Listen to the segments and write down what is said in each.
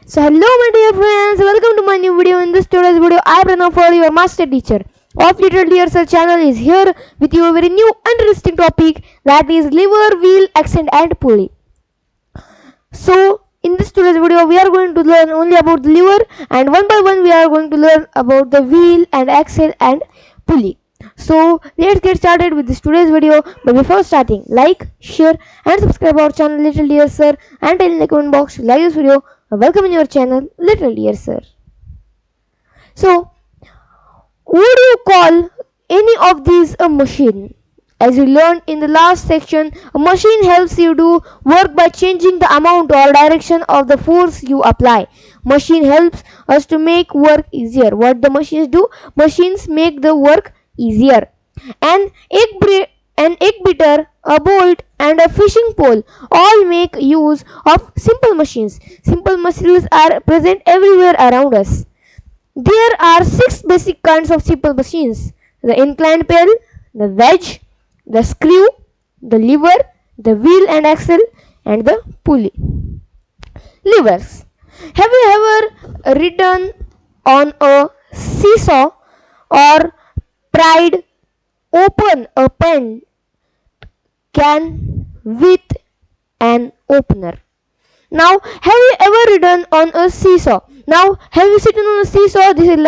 So hello my dear friends, welcome to my new video. In this today's video, I Pranav for your master teacher of Literally Yourself channel is here with you a very new and interesting topic, that is liver, wheel, axle and pulley. So in this today's video, we are going to learn only about the liver, and one by one we are going to learn about the wheel and axle and pulley. So let's get started with this today's video. But before starting, like, share and subscribe our channel Little Dear Sir, and tell in the comment box to like this video. Welcome in your channel Little Dear Sir. So would you call any of these a machine? As we learned in the last section, a machine helps you do work by changing the amount or direction of the force you apply. Machine helps us to make work easier. What the machines do? Machines make the work easier. An egg beater, a bolt and a fishing pole all make use of simple machines. Simple machines are present everywhere around us. There are 6 basic kinds of simple machines: the inclined plane, the wedge, the screw, the lever, the wheel and axle, and the pulley. Levers. Have you ever ridden on a seesaw or pried open a pen can with an opener? Now, have you ever ridden on a seesaw? Now, have you sitting on a seesaw? This is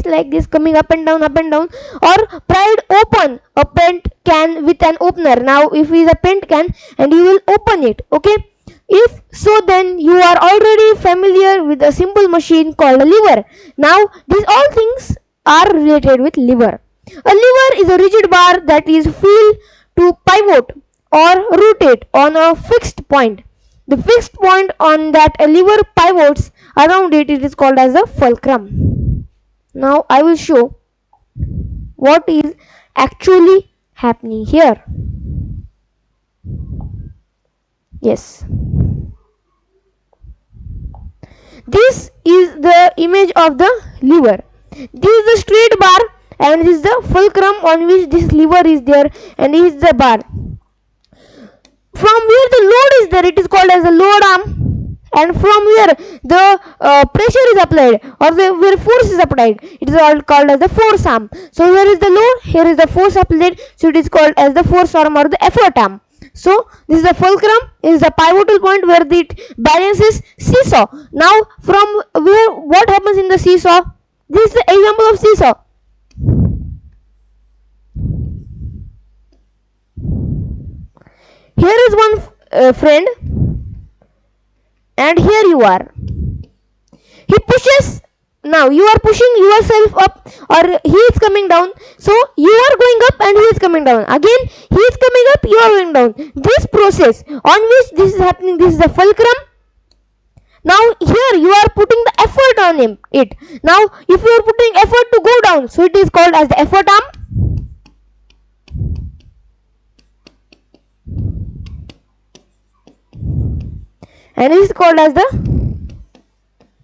like this, coming up and down, or pried open a paint can with an opener. Now, if it is a paint can and you will open it, okay? If so, then you are already familiar with a simple machine called a lever. Now, these all things are related with lever. A lever is a rigid bar that is filled to pivot or rotate on a fixed point. The fixed point on that a lever pivots around it is called as a fulcrum. Now I will show what is actually happening here. Yes. This is the image of the lever. This is the straight bar and this is the fulcrum on which this lever is there, and this is the bar. From where the load is there, it is called as a load arm, and from where the pressure is applied or where force is applied, it is all called as the force arm. So here is the load, here is the force applied, so it is called as the force arm or the effort arm. So this is the fulcrum, is the pivotal point where it balances seesaw. Now from where, what happens in the seesaw? This is the example of seesaw. Here is one friend, and here you are. He pushes. Now you are pushing yourself up, or he is coming down. So you are going up and he is coming down. Again he is coming up, you are going down. This process on which this is happening, this is the fulcrum. Now here you are putting the effort on it. Now if you are putting effort to go down, so it is called as the effort arm. And it is called as the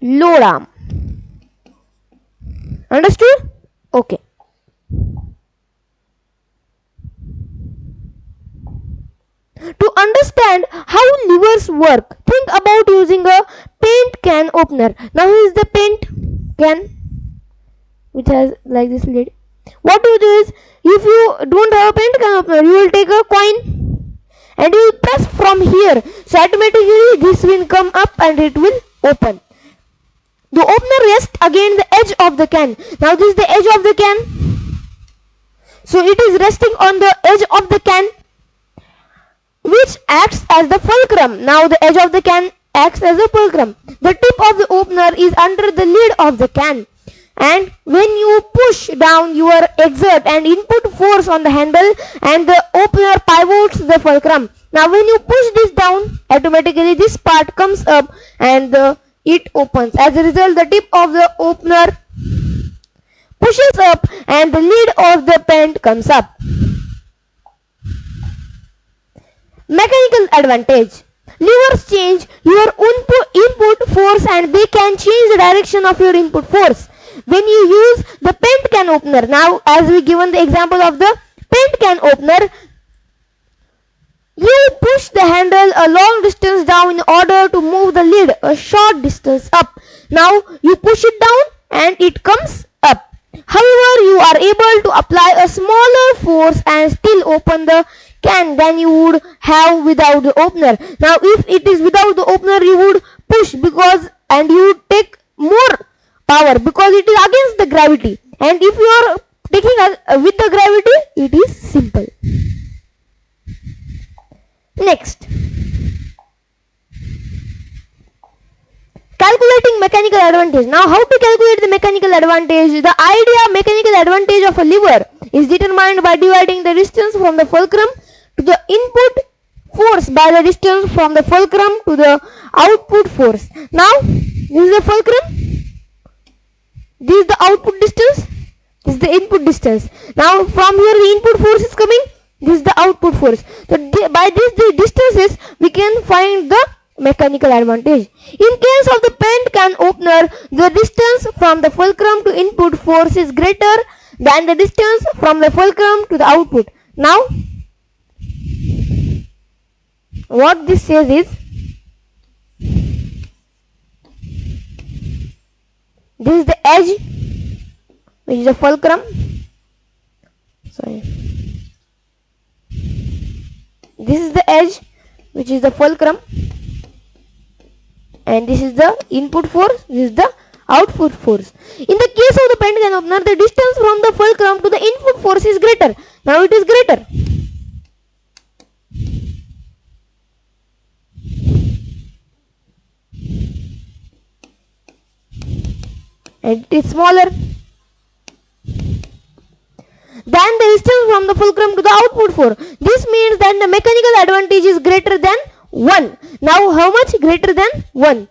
load arm. Understood? Okay. To understand how levers work, think about using a paint can opener. Now here is the paint can which has like this lid. What you do is, if you don't have a paint can opener, you will take a coin and you will press from here, so automatically this will come up and it will open. The opener rests against the edge of the can. Now this is the edge of the can, so it is resting on the edge of the can, which acts as the fulcrum. Now the edge of the can acts as a fulcrum. The tip of the opener is under the lid of the can, and when you push down your exert and input force on the handle, and the opener pivots the fulcrum. Now when you push this down, automatically this part comes up and it opens. As a result, the tip of the opener pushes up and the lid of the paint comes up. Mechanical advantage. Levers change your input force and they can change the direction of your input force. When you use the paint can opener, now as we given the example of the paint can opener, You push the handle a long distance down in order to move the lid a short distance up. Now you push it down and it comes up. However, you are able to apply a smaller force and still open the can than you would have without the opener. Now if it is without the opener, you would push and you would take more power because it is against the gravity, and if you are taking with the gravity, it is simple. Next, calculating mechanical advantage. Now how to calculate the mechanical advantage? The idea mechanical advantage of a lever is determined by dividing the distance from the fulcrum to the input force by the distance from the fulcrum to the output force. Now this is the fulcrum, this is the output distance, this is the input distance. Now from here the input force is coming, this is the output force. So by these distances we can find the mechanical advantage. In case of the pent can opener, the distance from the fulcrum to input force is greater than the distance from the fulcrum to the output. Now what this says is, this is the edge which is the fulcrum. This is the edge which is the fulcrum, and this is the input force, this is the output force. In the case of the pent can opener, the distance from the fulcrum to the input force is greater. Now it is greater. And it is smaller than the distance from the fulcrum to the output force. This means that the mechanical advantage is greater than 1. Now how much greater than 1?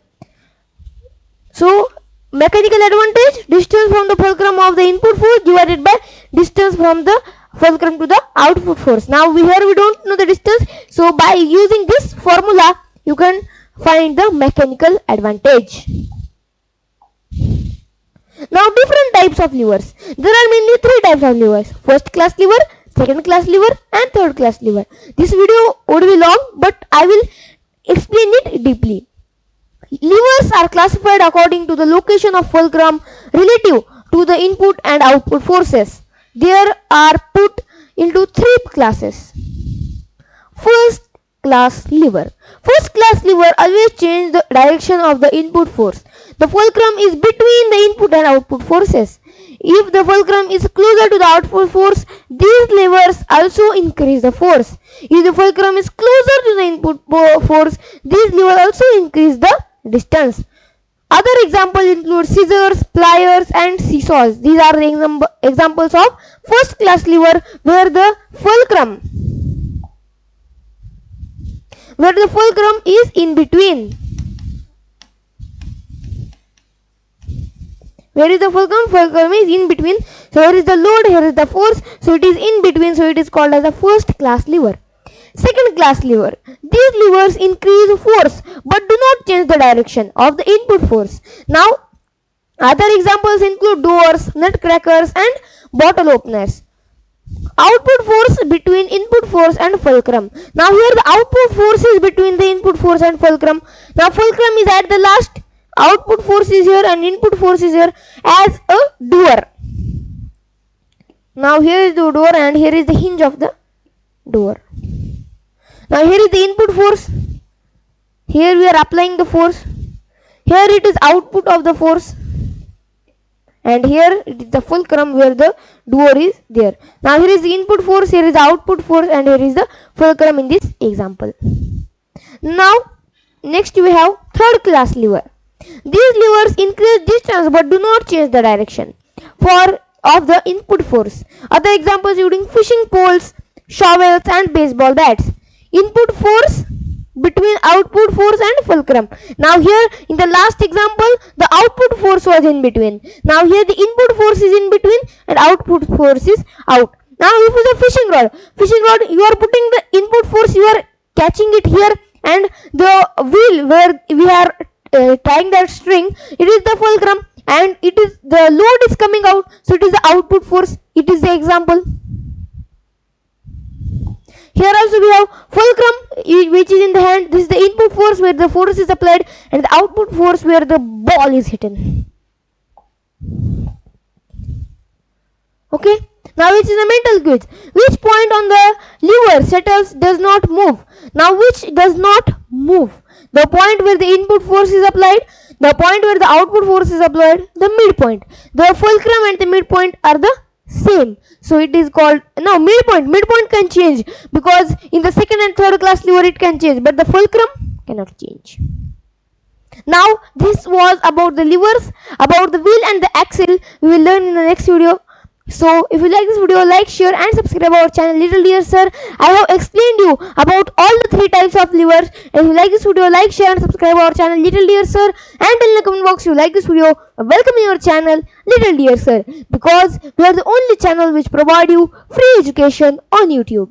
So mechanical advantage, distance from the fulcrum of the input force divided by distance from the fulcrum to the output force. Now here we don't know the distance, so by using this formula you can find the mechanical advantage. Now different types of levers. There are mainly 3 types of levers: first class lever, second class lever and third class lever. This video would be long, but I will explain it deeply. Levers are classified according to the location of fulcrum relative to the input and output forces. There are put into 3 classes. First class lever. First class lever always change the direction of the input force. The fulcrum is between the input and output forces. If the fulcrum is closer to the output force, these levers also increase the force. If the fulcrum is closer to the input force, these levers also increase the distance. Other examples include scissors, pliers and seesaws. These are the examples of first class lever where the fulcrum is in between. Where is the fulcrum? Fulcrum is in between. So here is the load, here is the force. So it is in between. So it is called as a first class lever. Second class lever. These levers increase force but do not change the direction of the input force. Now other examples include doors, nut crackers and bottle openers. Output force between input force and fulcrum. Now here the output force is between the input force and fulcrum. Now fulcrum is at the last. Output force is here and input force is here as a door. Now here is the door and here is the hinge of the door. Now here is the input force. Here we are applying the force. Here it is output of the force. And here it is the fulcrum where the door is there. Now here is the input force, here is the output force and here is the fulcrum in this example. Now next we have third class lever. These levers increase distance but do not change the direction of the input force. Other examples including fishing poles, shovels and baseball bats. Input force between output force and fulcrum. Now here in the last example the output force was in between. Now here the input force is in between and output force is out. Now if it is a fishing rod, you are putting the input force, you are catching it here, and the wheel where we are tying that string, it is the fulcrum and it is the load is coming out, so it is the output force. It is the example. Here also we have fulcrum, which is in the hand. This is the input force where the force is applied, and the output force where the ball is hidden. Okay. Now which is the mental quiz. Which point on the lever settles does not move? Now which does not move? The point where the input force is applied, the point where the output force is applied, the midpoint. The fulcrum and the midpoint are the same. So it is called, now midpoint. Midpoint can change because in the second and third class lever it can change, but the fulcrum cannot change. Now this was about the levers, about the wheel and the axle. We will learn in the next video. So if you like this video, like, share and subscribe our channel Little Dear Sir. I have explained you about all the 3 types of levers. If you like this video, like, share and subscribe our channel Little Dear Sir, and tell in the comment box you like this video. Welcome in your channel Little Dear Sir, because we are the only channel which provide you free education on YouTube.